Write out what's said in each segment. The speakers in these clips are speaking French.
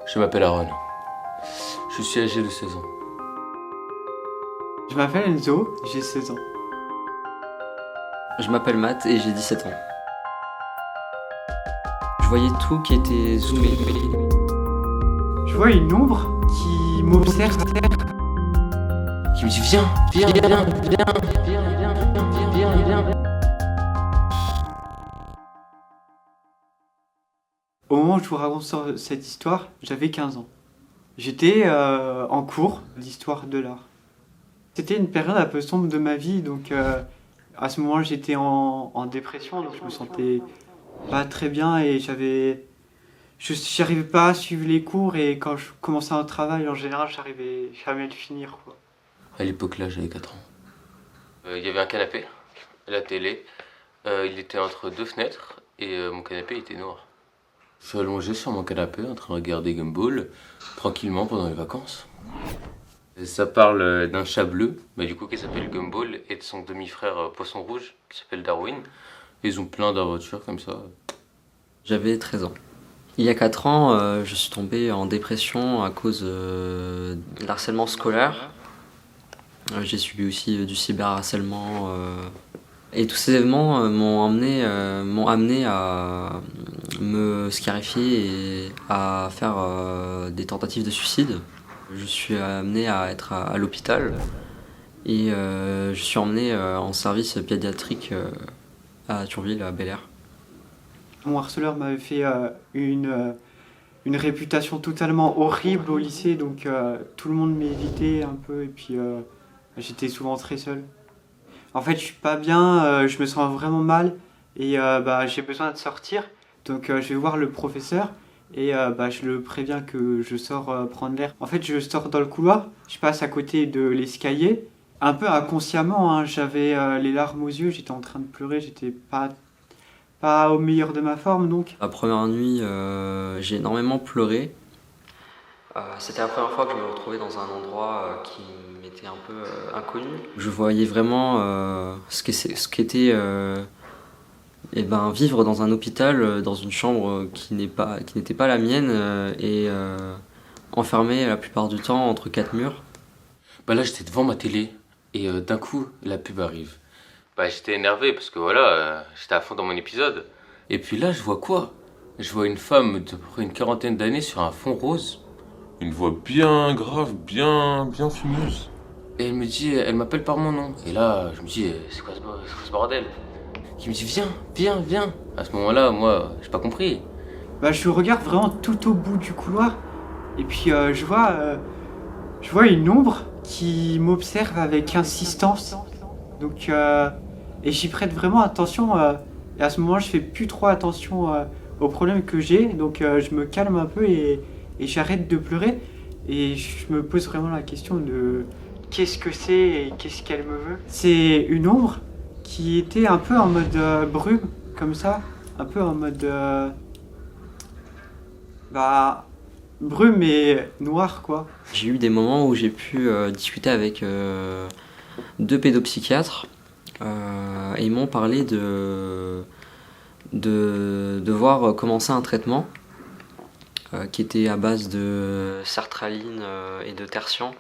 Je m'appelle Aaron. Je suis âgé de 16 ans. Je m'appelle Enzo, j'ai 16 ans. Je m'appelle Matt et j'ai 17 ans. Je voyais tout qui était zoomé. Je vois une ombre qui m'observe. Qui me dit viens. Au moment où je vous raconte cette histoire, j'avais 15 ans. J'étais en cours d'histoire de l'art. C'était une période un peu sombre de ma vie, donc à ce moment-là j'étais en dépression, donc je me sentais pas très bien et j'arrivais pas à suivre les cours, et quand je commençais un travail en général j'arrivais jamais à le finir, quoi. À l'époque là, j'avais 4 ans. Il y avait un canapé, la télé, il était entre deux fenêtres et mon canapé était noir. Je suis allongé sur mon canapé en train de regarder Gumball tranquillement pendant les vacances. Et ça parle d'un chat bleu, du coup qui s'appelle Gumball, et de son demi-frère poisson rouge qui s'appelle Darwin. Ils ont plein d'aventures comme ça. J'avais 13 ans. Il y a 4 ans, je suis tombé en dépression à cause de l'harcèlement scolaire. J'ai subi aussi du cyberharcèlement. Et tous ces événements m'ont amené à me scarifier et à faire des tentatives de suicide. Je suis amené à être à l'hôpital et je suis emmené en service pédiatrique à Thionville, à Bel Air. Mon harceleur m'avait fait une réputation totalement horrible au lycée, donc tout le monde m'évitait un peu, et puis j'étais souvent très seul. En fait, je suis pas bien, je me sens vraiment mal, et j'ai besoin de sortir. Donc je vais voir le professeur, et je le préviens que je sors prendre l'air. En fait, je sors dans le couloir, je passe à côté de l'escalier. Un peu inconsciemment, hein, j'avais les larmes aux yeux, j'étais en train de pleurer, j'étais pas au meilleur de ma forme, donc. La première nuit, j'ai énormément pleuré. C'était la première fois que je me retrouvais dans un endroit qui m'était un peu inconnu. Je voyais vraiment ce qu'était vivre dans un hôpital, dans une chambre qui n'était pas la mienne, et enfermé la plupart du temps entre 4 murs. Là j'étais devant ma télé et d'un coup la pub arrive. J'étais énervé parce que voilà, j'étais à fond dans mon épisode. Et puis là je vois quoi? Je vois une femme de près une quarantaine d'années sur un fond rose. Une voix bien grave, bien fumeuse. Et elle me dit, elle m'appelle par mon nom. Et là je me dis, c'est quoi ce bordel? Qui me dit viens. À ce moment-là, moi, j'ai pas compris. Je regarde vraiment tout au bout du couloir, et puis je vois une ombre qui m'observe avec insistance. Donc et j'y prête vraiment attention, et à ce moment je fais plus trop attention aux problèmes que j'ai, donc je me calme un peu et j'arrête de pleurer, et je me pose vraiment la question de qu'est-ce que c'est et qu'est-ce qu'elle me veut. C'est une ombre qui était un peu en mode brume, comme ça, un peu en mode brume et noir, quoi. J'ai eu des moments où j'ai pu discuter avec 2 pédopsychiatres, et ils m'ont parlé de devoir commencer un traitement qui était à base de sertraline et de tertian.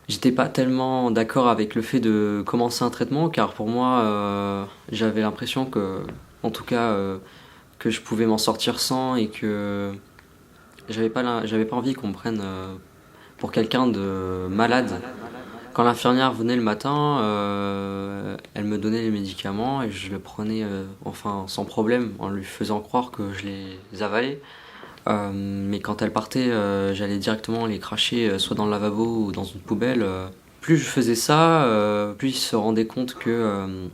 J'étais pas tellement d'accord avec le fait de commencer un traitement, car pour moi, j'avais l'impression que, en tout cas, que je pouvais m'en sortir sans, et que j'avais pas envie qu'on me prenne pour quelqu'un de malade. Quand l'infirmière venait le matin, elle me donnait les médicaments et je le prenais sans problème, en lui faisant croire que je les avalais. Mais quand elle partait, j'allais directement les cracher soit dans le lavabo ou dans une poubelle. Plus je faisais ça, plus ils se rendaient compte que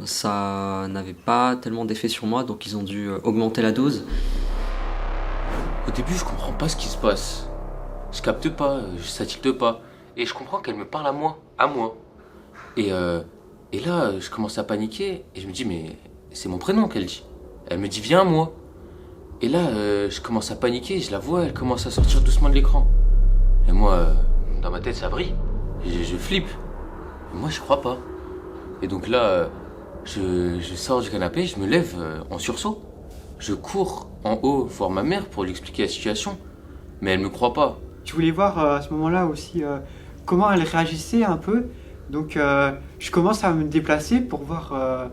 ça n'avait pas tellement d'effet sur moi, donc ils ont dû augmenter la dose. Au début, je comprends pas ce qui se passe. Je capte pas, ça tilte pas. Et je comprends qu'elle me parle à moi. Et là, je commence à paniquer et je me dis, mais c'est mon prénom qu'elle dit. Elle me dit, viens à moi. Et là, je commence à paniquer, je la vois, elle commence à sortir doucement de l'écran. Et moi, dans ma tête, ça brille. Je flippe. Et moi, je crois pas. Et donc là, je sors du canapé, je me lève en sursaut. Je cours en haut voir ma mère pour lui expliquer la situation, mais elle me croit pas. Je voulais voir à ce moment-là aussi comment elle réagissait un peu. Donc je commence à me déplacer pour voir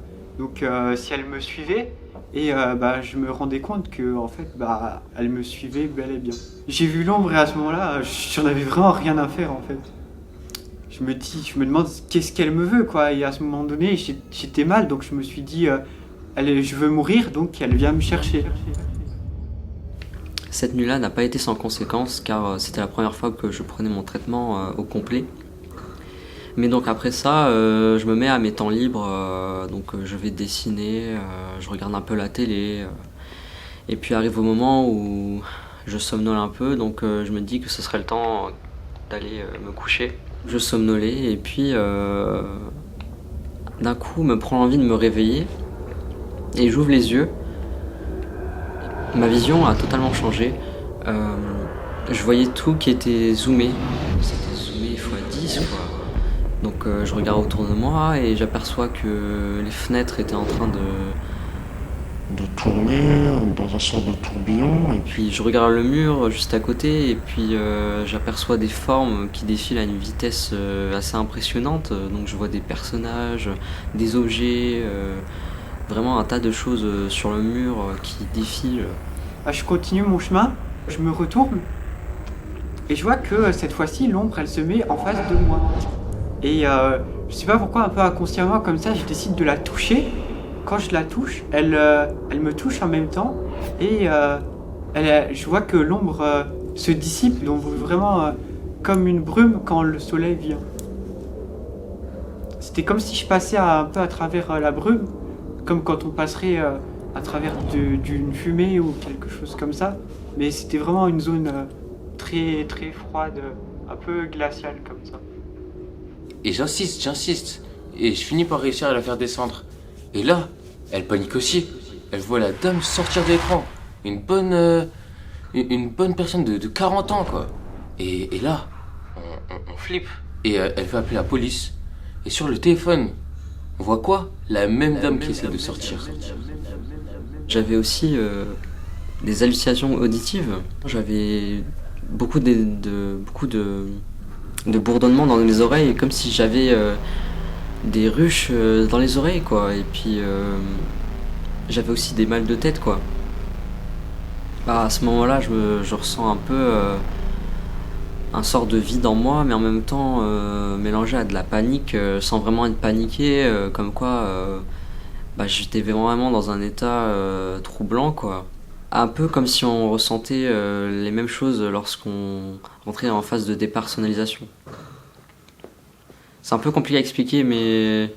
si elle me suivait. Et je me rendais compte que en fait, elle me suivait bel et bien. J'ai vu l'ombre et à ce moment-là, j'en avais vraiment rien à faire en fait. Je me demande qu'est-ce qu'elle me veut quoi. Et à ce moment donné, j'étais mal, donc je me suis dit, je veux mourir, donc elle vient me chercher. Cette nuit-là n'a pas été sans conséquence car c'était la première fois que je prenais mon traitement au complet. Mais donc après ça, je me mets à mes temps libres, je vais dessiner, je regarde un peu la télé. Et puis arrive au moment où je somnole un peu, donc je me dis que ce serait le temps d'aller me coucher. Je somnolais et puis d'un coup me prend l'envie de me réveiller et j'ouvre les yeux. Ma vision a totalement changé. Je voyais tout qui était zoomé. C'était zoomé x10 quoi. Donc je regarde autour de moi et j'aperçois que les fenêtres étaient en train de tourner dans un sort de tourbillon. Et puis je regarde le mur juste à côté et puis j'aperçois des formes qui défilent à une vitesse assez impressionnante. Donc je vois des personnages, des objets, vraiment un tas de choses sur le mur qui défilent. Je continue mon chemin, je me retourne et je vois que cette fois-ci l'ombre elle se met en face de moi. Et je sais pas pourquoi, un peu inconsciemment comme ça, je décide de la toucher. Quand je la touche, elle me touche en même temps et je vois que l'ombre se dissipe, donc vraiment comme une brume quand le soleil vient. C'était comme si je passais un peu à travers la brume, comme quand on passerait à travers d'une fumée ou quelque chose comme ça. Mais c'était vraiment une zone très très froide, un peu glaciale comme ça. Et j'insiste. Et je finis par réussir à la faire descendre. Et là, elle panique aussi. Elle voit la dame sortir de l'écran. Une bonne personne de 40 ans, quoi. Et là, on flippe. Et elle va appeler la police. Et sur le téléphone, on voit quoi? La même dame qui essaie de sortir. J'avais aussi des hallucinations auditives. J'avais beaucoup de bourdonnements dans mes oreilles, comme si j'avais des ruches dans les oreilles, quoi. Et puis j'avais aussi des mal de tête, quoi. À ce moment-là, je ressens un peu un sort de vide en moi, mais en même temps mélangé à de la panique, sans vraiment être paniqué, comme quoi j'étais vraiment dans un état troublant, quoi. Un peu comme si on ressentait les mêmes choses lorsqu'on rentrait en phase de dépersonnalisation. C'est un peu compliqué à expliquer, mais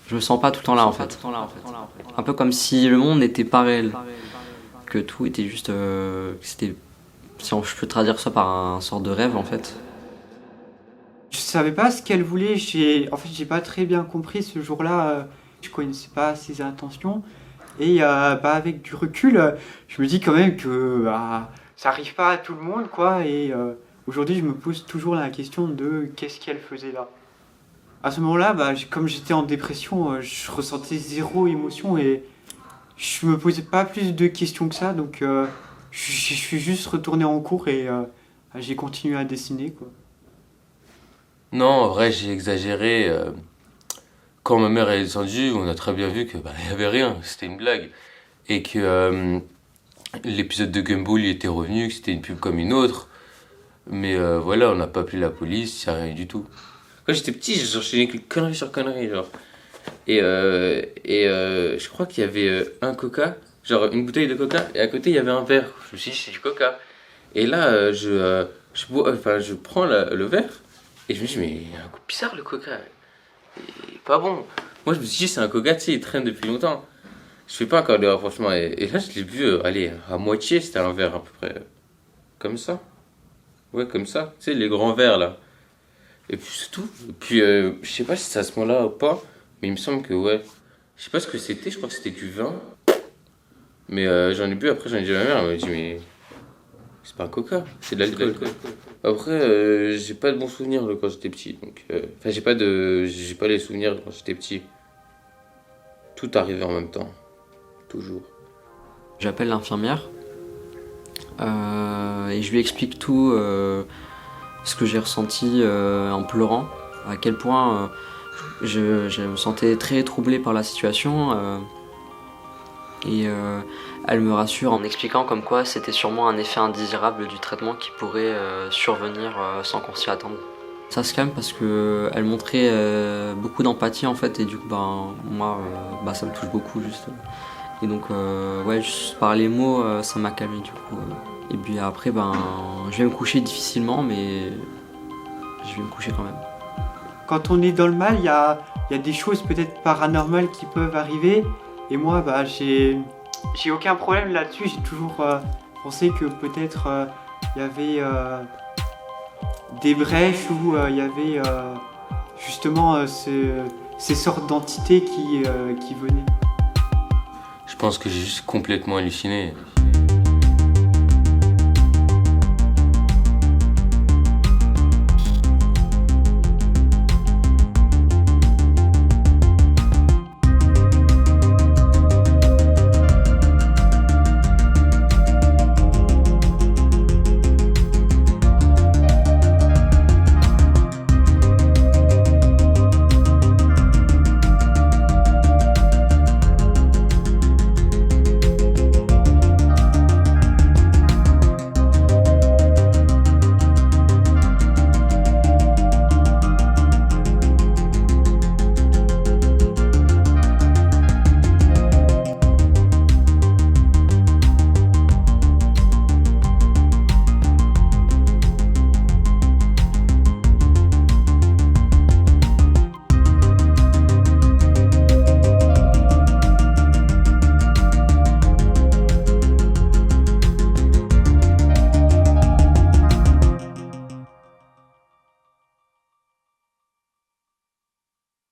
je me sens pas tout le temps là en fait. Un peu comme si le monde n'était pas réel, que tout était juste, c'était, si je peux traduire ça par un sort de rêve en fait. Je savais pas ce qu'elle voulait. J'ai pas très bien compris ce jour-là. Je connaissais pas ses intentions. Et avec du recul, je me dis quand même que ça arrive pas à tout le monde, quoi. Et aujourd'hui, je me pose toujours la question de qu'est-ce qu'elle faisait là. À ce moment-là, comme j'étais en dépression, je ressentais zéro émotion et je me posais pas plus de questions que ça. Donc, je suis juste retourné en cours et j'ai continué à dessiner, quoi. Non, en vrai, j'ai exagéré. Quand ma mère est descendue, on a très bien vu que il y avait rien, c'était une blague. Et que l'épisode de Gumball il était revenu, que c'était une pub comme une autre. Mais voilà, on n'a pas appelé la police, c'est rien du tout. Quand j'étais petit, j'enchaînais conneries sur conneries, genre. Et je crois qu'il y avait un coca, genre une bouteille de coca, et à côté il y avait un verre. Je me suis dit, c'est du coca. Et là, je prends le verre, et je me dis, mais il y a un goût bizarre le coca. Il est pas bon. Moi je me suis dit, c'est un coca, tu sais, il traîne depuis longtemps. Je fais pas encore de rapprochement. Et là, je l'ai bu, à moitié, c'était un verre à peu près. Comme ça. Ouais, comme ça. Tu sais, les grands verres là. Et puis c'est tout. Et puis, je sais pas si c'est à ce moment-là ou pas, mais il me semble que ouais. Je sais pas ce que c'était, je crois que c'était du vin. Mais j'en ai bu, après j'en ai dit à ma mère, elle m'a dit, mais c'est pas un coca, c'est de l'alcool. Après, j'ai pas de bons souvenirs quand j'étais petit. Donc, enfin, j'ai pas les souvenirs quand j'étais petit. Tout arrivait en même temps. Toujours. J'appelle l'infirmière et je lui explique tout ce que j'ai ressenti en pleurant, à quel point je me sentais très troublé par la situation et elle me rassure en expliquant comme quoi c'était sûrement un effet indésirable du traitement qui pourrait survenir sans qu'on s'y attende. Ça se calme parce qu'elle montrait beaucoup d'empathie en fait et du coup moi ça me touche beaucoup juste. Et donc ouais, juste par les mots ça m'a calmé du coup. Et puis après je vais me coucher difficilement mais je vais me coucher quand même. Quand on est dans le mal, il y a des choses peut-être paranormales qui peuvent arriver. Et moi, j'ai aucun problème là-dessus. J'ai toujours pensé que peut-être il y avait des brèches où il y avait justement ces sortes d'entités qui venaient. Je pense que j'ai juste complètement halluciné.